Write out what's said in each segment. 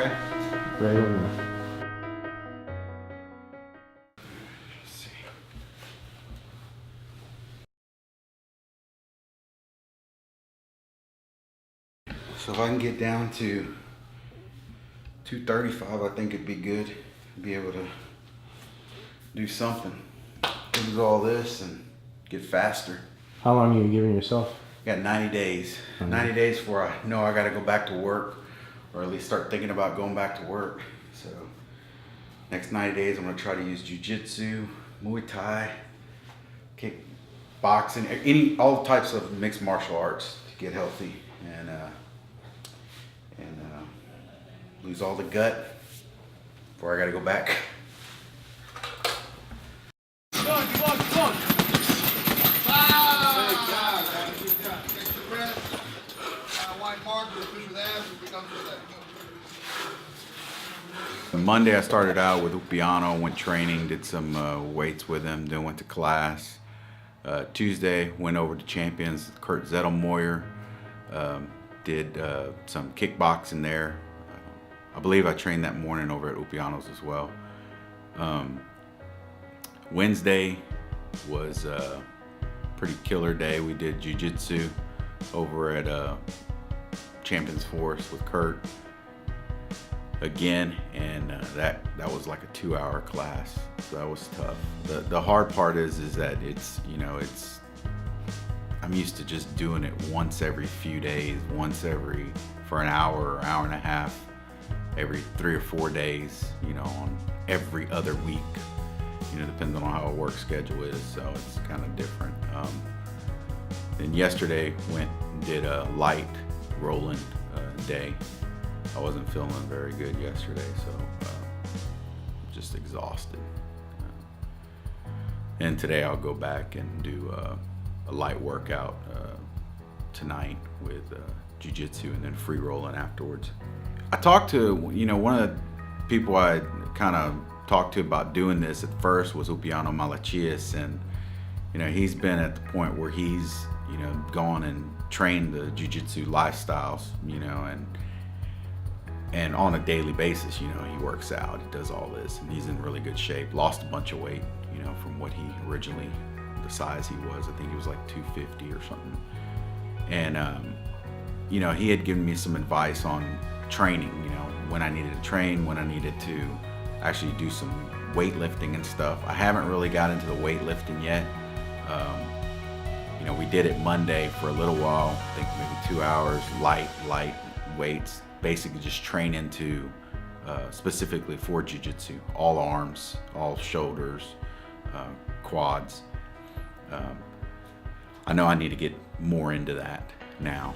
Okay. Ready when you are. Let's see. So if I can get down to 235, I think it'd be good to be able to do something. Lose all this and get faster. How long are you giving yourself? Got 90 days. 90 days before I know I got to go back to work, or at least start thinking about going back to work. So next 90 days, I'm going to try to use jiu-jitsu, Muay Thai, kickboxing, all types of mixed martial arts to get healthy and lose all the gut before I got to go back. Monday I started out with Upiano, went training, did some weights with him, then went to class. Tuesday went over to Champions, Kurt Zettelmoyer, did some kickboxing there. I believe I trained that morning over at Upiano's as well. Wednesday was a pretty killer day. We did jiu-jitsu over at Champions Force with Kurt again, and that was like a 2-hour class, so that was tough. The hard part is that it's I'm used to just doing it once every few days, for an hour or hour and a half, every 3 or 4 days, on every other week, depending on how our work schedule is, so it's kind of different. Then yesterday went and did a light rolling day. I wasn't feeling very good yesterday, so just exhausted. And today I'll go back and do a light workout tonight with jiu-jitsu and then free rolling afterwards. I talked to, one of the people I kind of talked to about doing this at first was Upiano Malachias, and he's been at the point where he's gone and trained the jiu-jitsu lifestyles, and on a daily basis, he works out, he does all this, and he's in really good shape. Lost a bunch of weight, from what he originally, the size he was. I think he was like 250 or something. And, he had given me some advice on training, when I needed to train, when I needed to actually do some weightlifting and stuff. I haven't really got into the weightlifting yet. We did it Monday for a little while, I think maybe 2 hours, light weights, basically just train into specifically for jiu-jitsu, all arms, all shoulders, quads. I know I need to get more into that now,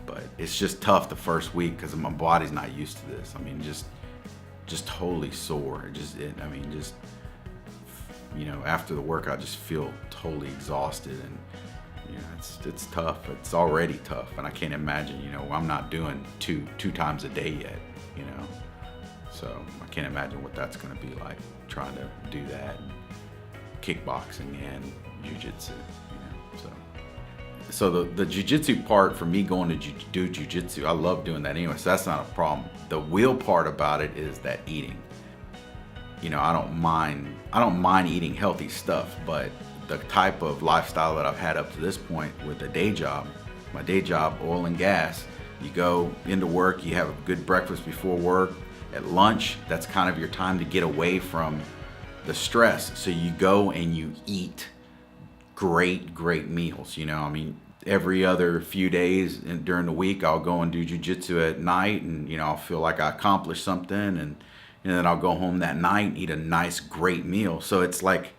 but it's just tough the first week because my body's not used to this. I mean, just totally sore. After the workout, just feel totally exhausted, and it's tough. It's already tough, and I can't imagine. I'm not doing two times a day yet. So I can't imagine what that's going to be like, trying to do that, kickboxing and jiu-jitsu. So the jiu-jitsu part for me, going to do jiu-jitsu, I love doing that anyway, so that's not a problem. The real part about it is that eating. I don't mind eating healthy stuff, but the type of lifestyle that I've had up to this point with the day job, my day job, oil and gas, you go into work, you have a good breakfast before work. At lunch, that's kind of your time to get away from the stress. So you go and you eat great meals. Every other few days during the week, I'll go and do jiu-jitsu at night, and I'll feel like I accomplished something, and then I'll go home that night and eat a nice, great meal. So it's like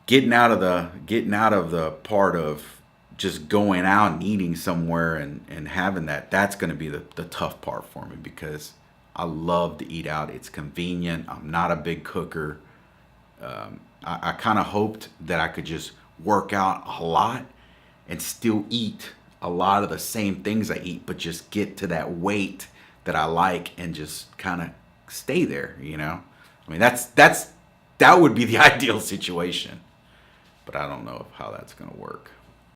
getting out of the part of just going out and eating somewhere and having that's going to be the tough part for me, because I love to eat out. It's convenient. I'm not a big cooker. I kind of hoped that I could just work out a lot and still eat a lot of the same things I eat, but just get to that weight that I like and just kind of stay there, that would be the ideal situation, but I don't know how that's going to work.